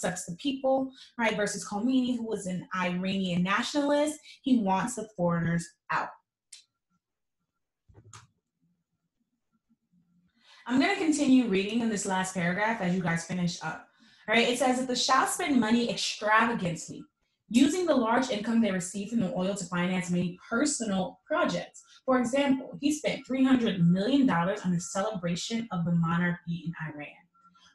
protects the people, right, versus Khomeini, who was an Iranian nationalist. He wants the foreigners out. I'm going to continue reading in this last paragraph as you guys finish up. All right, it says that the Shah spent money extravagantly, using the large income they received from the oil to finance many personal projects. For example, he spent $300 million on the celebration of the monarchy in Iran.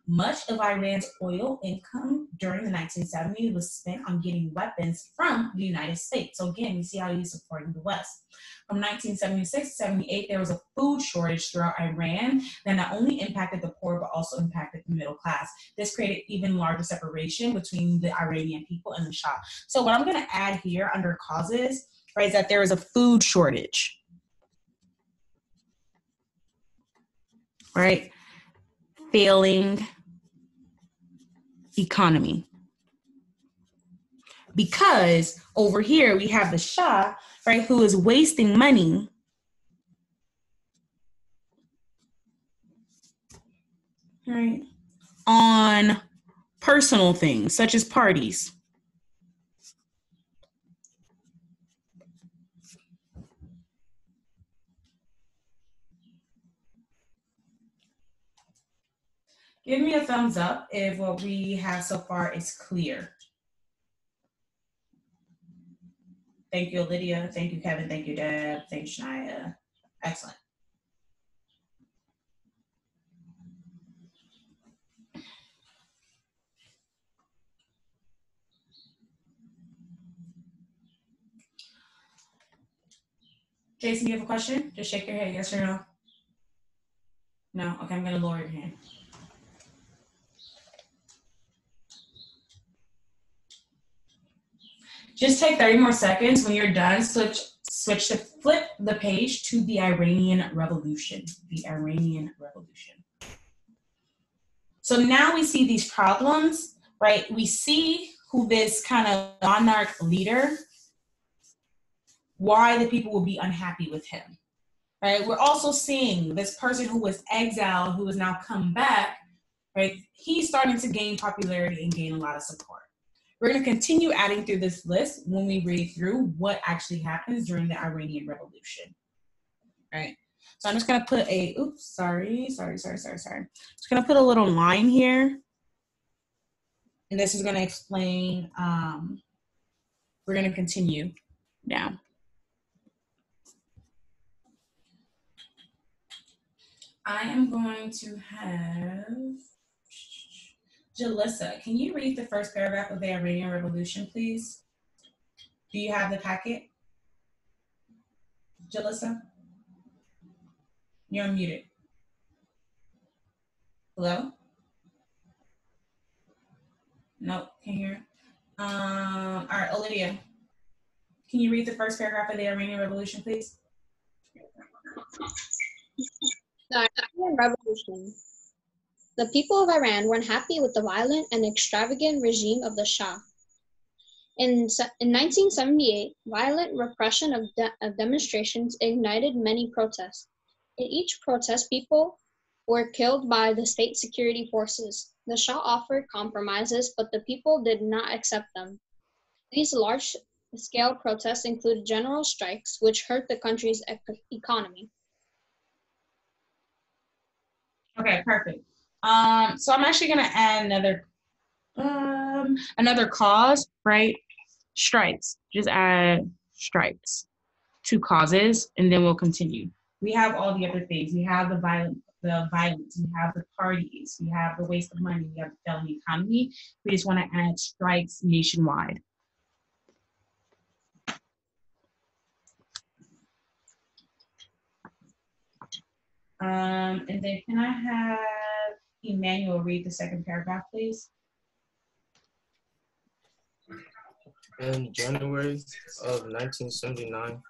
Much of Iran's oil income during the 1970s was spent on getting weapons from the United States. So again, you see how he's supporting the West. From 1976 to 78, there was a food shortage throughout Iran that not only impacted the poor, but also impacted the middle class. This created even larger separation between the Iranian people and the Shah. So what I'm going to add here under causes, right, is that there is a food shortage, right? Failing economy. Because over here we have the Shah, right, who is wasting money right, on personal things such as parties. Give me a thumbs up if what we have so far is clear. Thank you, Lydia. Thank you, Kevin. Thank you, Deb. Thank you, Shania. Excellent. Jason, you have a question? Just shake your head, yes or no? No? Okay, I'm going to lower your hand. Just take 30 more seconds. When you're done, switch to flip the page to the Iranian Revolution. The Iranian Revolution. So now we see these problems, right? We see who this kind of monarch leader, why the people will be unhappy with him, right? We're also seeing this person who was exiled, who has now come back, right? He's starting to gain popularity and gain a lot of support. We're going to continue adding through this list when we read through what actually happens during the Iranian Revolution, right? So I'm just going to put a, oops, sorry. Just going to put a little line here. And this is going to explain, we're going to continue now. I am going to have Jalissa, can you read the first paragraph of the Iranian Revolution, please? Do you have the packet? Jalissa? You're muted. Hello? Nope, can't hear. All right, Olivia, can you read the first paragraph of the Iranian Revolution, please? The Iranian Revolution. The people of Iran were unhappy with the violent and extravagant regime of the Shah. In 1978, violent repression of demonstrations ignited many protests. In each protest, people were killed by the state security forces. The Shah offered compromises, but the people did not accept them. These large-scale protests included general strikes, which hurt the country's economy. Okay, perfect. So I'm actually going to add another cause, right? Strikes. Just add strikes. 2 causes, and then we'll continue. We have all the other things. We have the violence, we have the parties, we have the waste of money, we have the failing economy. We just want to add strikes nationwide. And then can I have Emmanuel read the second paragraph, please? In January of 1979,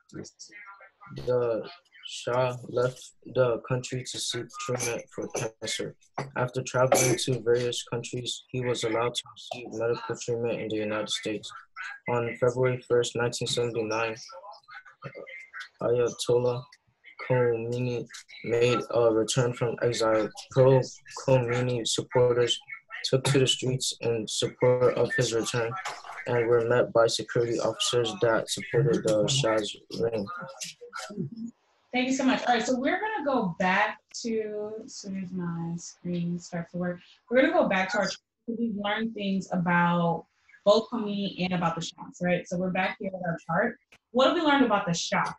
the Shah left the country to seek treatment for cancer. After traveling to various countries, he was allowed to receive medical treatment in the United States. On February 1st, 1979, Ayatollah Khomeini made a return from exile. Pro-Khomeini supporters took to the streets in support of his return and were met by security officers that supported the Shah's reign. Thank you so much. All right, so we're gonna go back to, as soon as my screen starts to work, we're gonna go back to our, we've learned things about both Khomeini and about the Shahs, right? So we're back here with our chart. What have we learned about the Shah?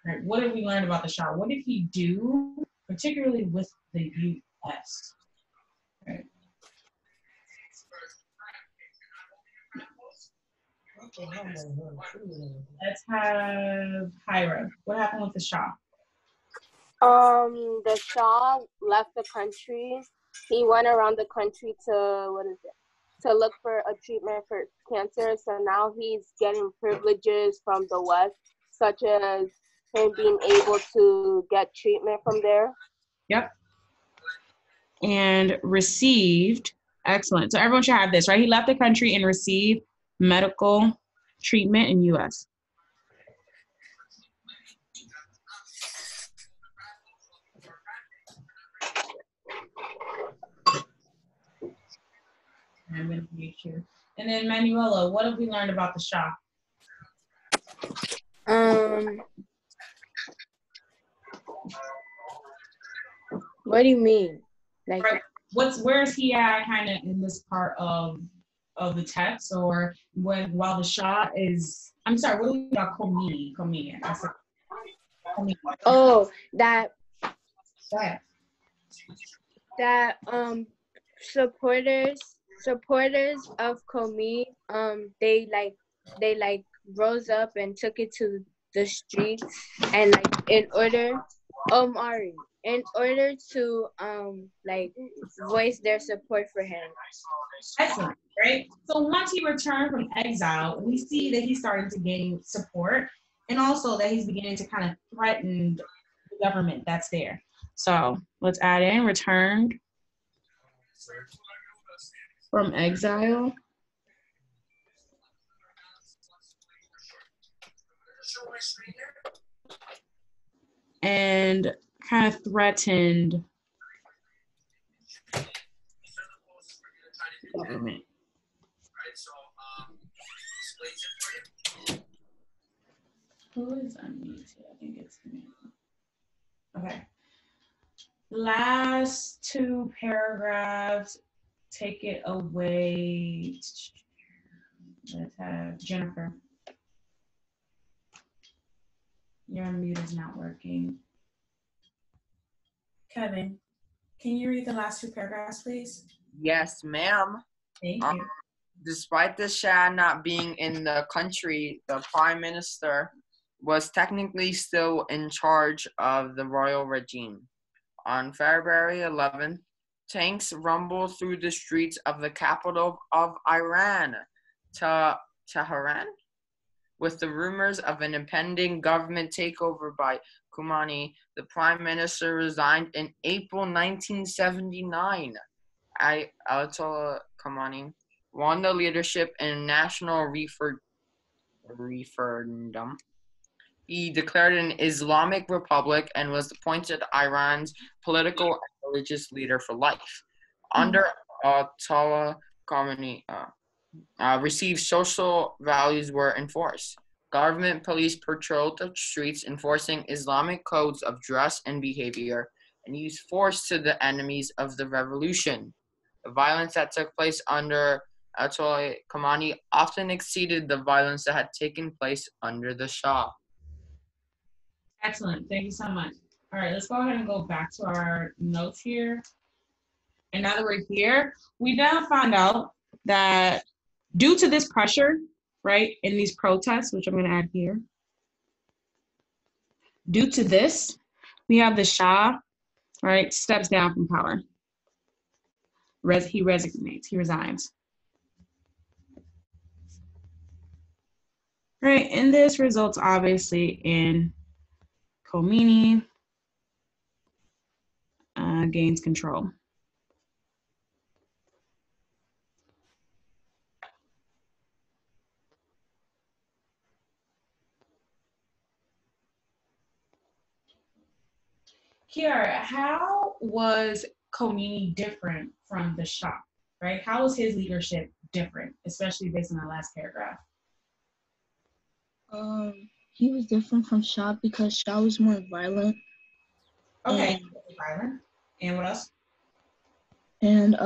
Right? What have we learned about the Shah? What did he do, particularly with the U.S.? Right. Let's have Hyra. What happened with the Shah? The Shah left the country. He went around the country to look for a treatment for cancer. So now he's getting privileges from the West, such as him being able to get treatment from there. Yep. And received, excellent. So everyone should have this, right? He left the country and received medical treatment in U.S. I'm going to mute you. And then Manuela, what have we learned about the Shah? What do you mean? Like, right. Where is he at kind of in this part of the text, or while the Shah is, I'm sorry, what do we about Khomeini? Khomeini. Oh, that supporters of Khomeini, they rose up and took it to the streets, and in order to voice their support for him. Excellent, right? So once he returned from exile, we see that he's starting to gain support, and also that he's beginning to kind of threaten the government that's there. So let's add in returned from exile. And kind of threatened government. Who is unmuted? I think it's me. Okay. Last two paragraphs. Take it away. Let's have Jennifer. Your unmute is not working. Kevin, can you read the last two paragraphs, please? Yes, ma'am. Thank you. Despite the Shah not being in the country, the Prime Minister was technically still in charge of the royal regime. On February 11th, tanks rumbled through the streets of the capital of Iran, Tehran, with the rumors of an impending government takeover by Khomeini. The prime minister resigned in April 1979. Ayatollah Khomeini won the leadership in a national referendum. He declared an Islamic Republic and was appointed Iran's political and religious leader for life. Under Ayatollah Khomeini, received social values were enforced. Government police patrolled the streets enforcing Islamic codes of dress and behavior and used force to the enemies of the revolution. The violence that took place under Ayatollah Khomeini often exceeded the violence that had taken place under the Shah. Excellent. Thank you so much. All right, let's go ahead and go back to our notes here. And now that we're here, we now found out that due to this pressure, right, in these protests, which I'm going to add here, due to this, we have the Shah, right, steps down from power. He resigns. Right, and this results obviously in Khomeini gains control. Kiara, how was Khomeini different from the Shah? right? How is his leadership different, especially based on the last paragraph? He was different from Shah because Shah was more violent. Okay, violent. And what else? And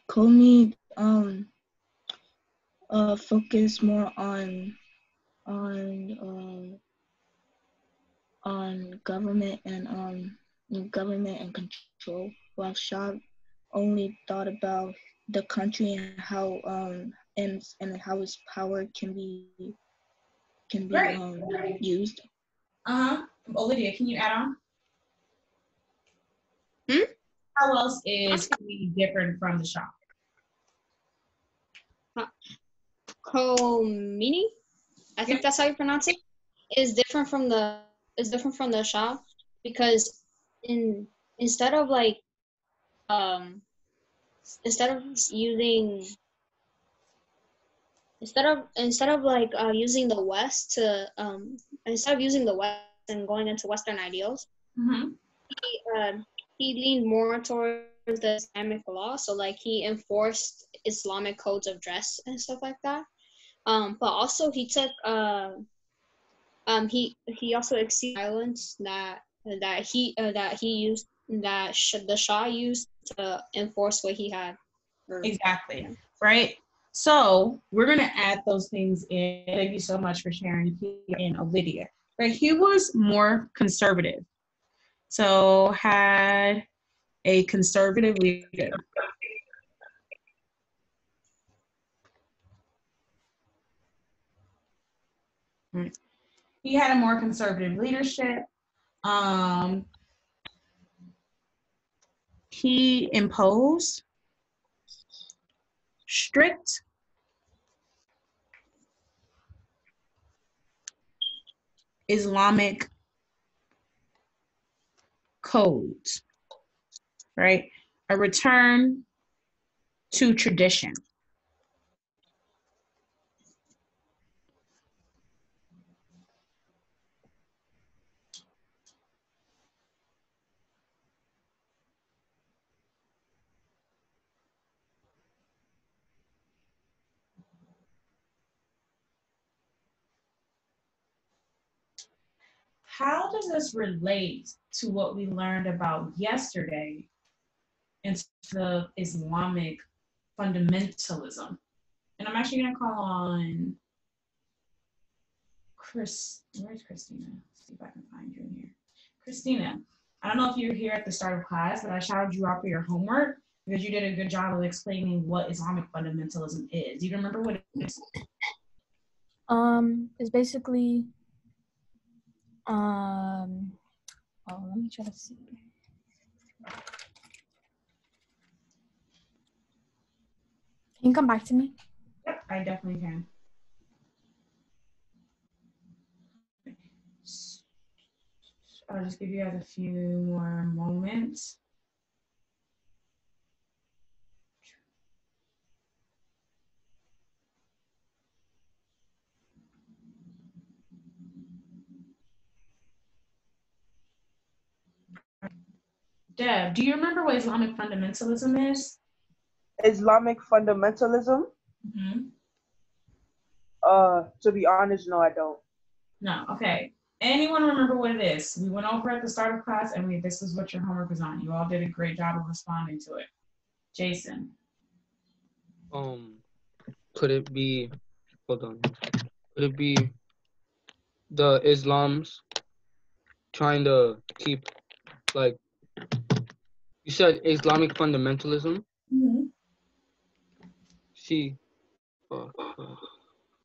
Comey focused more on government and control, while Shah only thought about the country and how and how its power can be Right. used. Olivia, can you add on? How else is he different from the Shah? Khomeini, I think that's how you pronounce it, is different from the Shah because instead of like instead of using using the West to instead of using the West and going into Western ideals, he leaned more towards the Islamic law. So like he enforced Islamic codes of dress and stuff like that. But also he took he also exceeded violence that the Shah used to enforce what he had. Exactly. Right. So we're gonna add those things in. Thank you so much for sharing, Pia and Olivia. Right. He was more conservative. So had a conservative leader. He had a more conservative leadership. He imposed strict Islamic codes, right? A return to tradition. How does this relate to what we learned about yesterday in terms of Islamic fundamentalism? And I'm actually going to call on Chris. Where's Christina? Let's see if I can find you in here. Christina, I don't know if you were here at the start of class, but I shouted you out for your homework because you did a good job of explaining what Islamic fundamentalism is. Do you remember what it is? It's basically let me try to see. Can you come back to me? Yep, I definitely can. I'll just give you guys a few more moments. Deb, do you remember what Islamic fundamentalism is? Islamic fundamentalism? Mm-hmm. To be honest, no, I don't. No, okay. Anyone remember what it is? We went over at the start of class and this is what your homework was on. You all did a great job of responding to it. Jason. Could it be, hold on, could it be the Islam's trying to keep, like, you said Islamic fundamentalism? Mm-hmm. See,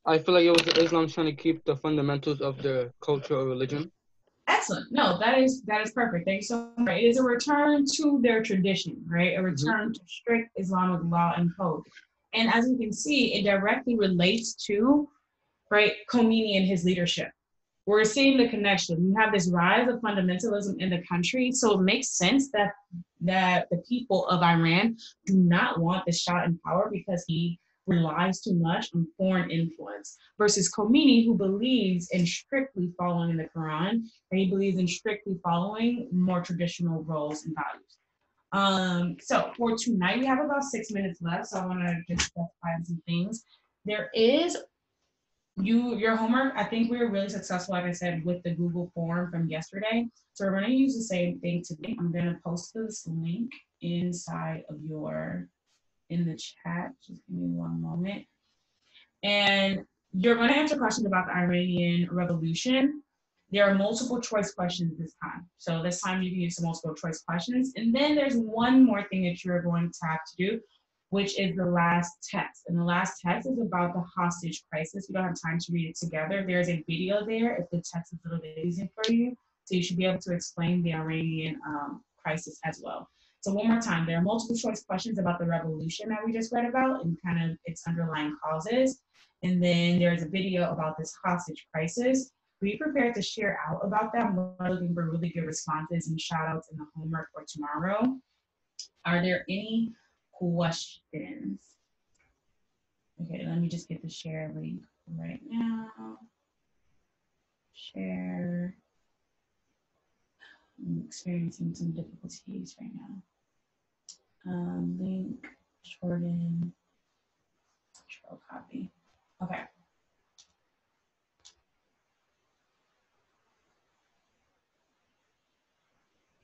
I feel like it was Islam trying to keep the fundamentals of their culture or religion. Excellent. No, that is perfect. Thank you so much. It is a return to their tradition, right? A return to strict Islamic law and code. And as you can see, it directly relates to, right, Khomeini and his leadership. We're seeing the connection. You have this rise of fundamentalism in the country, so it makes sense that the people of Iran do not want the Shah in power because he relies too much on foreign influence, versus Khomeini, who believes in strictly following the Quran, and he believes in strictly following more traditional roles and values. So for tonight, we have about 6 minutes left. So I want to just specify some things. There is your homework. I think we were really successful, like I said, with the Google form from yesterday. So we're going to use the same thing today. I'm going to post this link inside of in the chat. Just give me one moment. And you're going to answer questions about the Iranian Revolution. There are multiple choice questions this time. So this time you can use some multiple choice questions. And then there's one more thing that you're going to have to do, which is the last text. And the last text is about the hostage crisis. We don't have time to read it together. There's a video there if the text is a little bit easier for you. So you should be able to explain the Iranian crisis as well. So one more time, there are multiple choice questions about the revolution that we just read about and kind of its underlying causes. And then there's a video about this hostage crisis. Be prepared to share out about that. We're looking for really good responses and shout outs in the homework for tomorrow. Are there any questions? Okay, let me just get the share link right now. Share. I'm experiencing some difficulties right now. Link, shorten, control copy. Okay.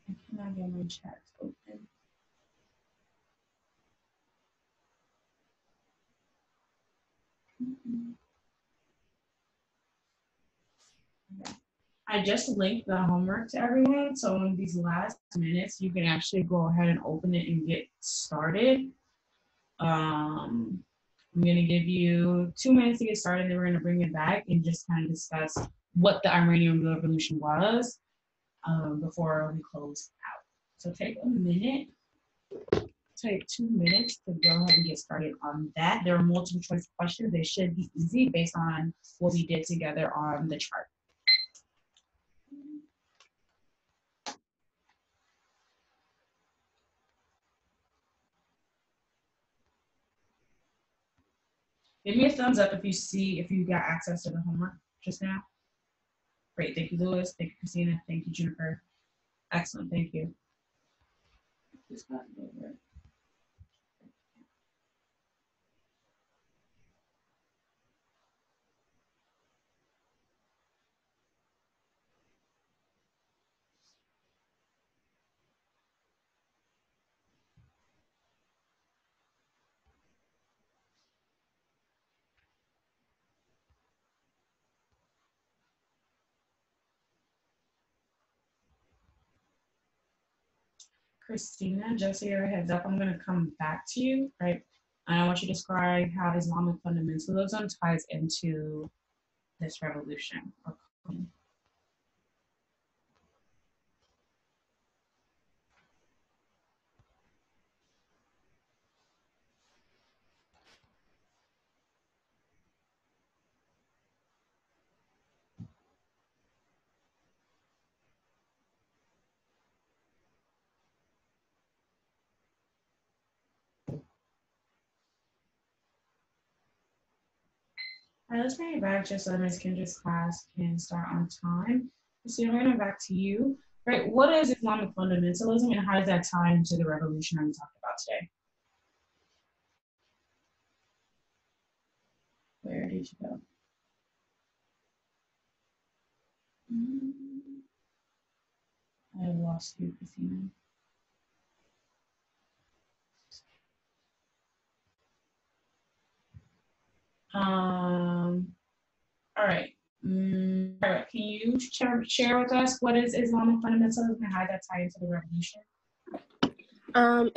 I cannot get my chat open. Okay. I just linked the homework to everyone, so in these last minutes, you can actually go ahead and open it and get started. I'm gonna give you 2 minutes to get started, then we're gonna bring it back and just kind of discuss what the Iranian Revolution was before we close out. So take a minute, take 2 minutes to go ahead and get started on that. There are multiple choice questions. They should be easy based on what we did together on the chart. Give me a thumbs up if you got access to the homework just now. Great, thank you, Louis. Thank you, Christina. Thank you, Juniper. Excellent, thank you. Just got it over. Christina, just so you're a heads up, I'm going to come back to you, right? And I want you to describe how Islamic fundamentalism ties into this revolution. All right, let's bring it back just so Ms. Kendra's class can start on time. So I'm going back to you. Right, what is Islamic fundamentalism and how does that tie into the revolution that we talked about today? Where did you go? I lost you, Christina. All right. All right. Can you share with us what is Islamic fundamentalism and how that ties into the revolution?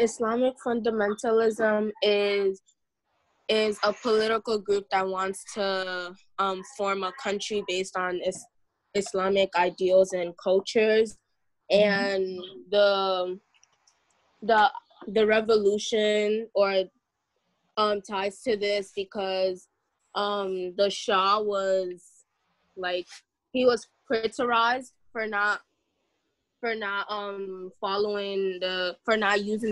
Islamic fundamentalism is a political group that wants to form a country based on Islamic ideals and cultures, and the revolution or ties to this because the Shah was he was criticized for not using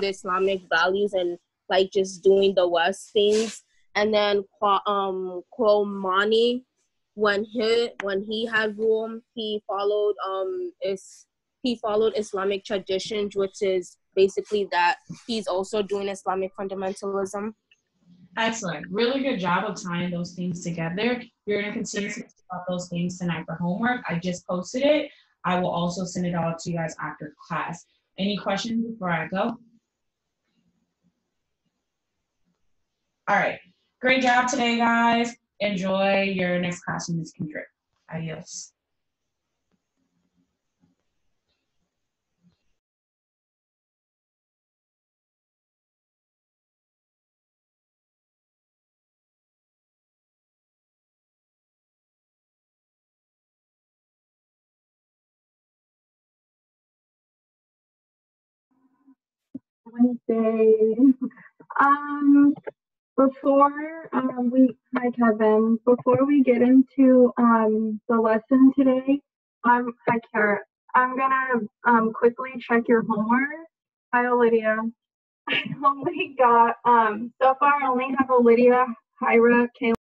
the Islamic values and just doing the West things. And then Khomeini, when he had rule, he followed Islamic traditions, which is basically that he's also doing Islamic fundamentalism. Excellent. Really good job of tying those things together. You're going to continue to talk about those things tonight for homework. I just posted it. I will also send it out to you guys after class. Any questions before I go? All right. Great job today, guys. Enjoy your next class in Ms. Kendrick. Adios. Wednesday. Hi Kevin. Before we get into the lesson today, hi Kara. I'm gonna quickly check your homework. Hi Olivia. I only got so far I only have Olivia, Hyra, Kayla.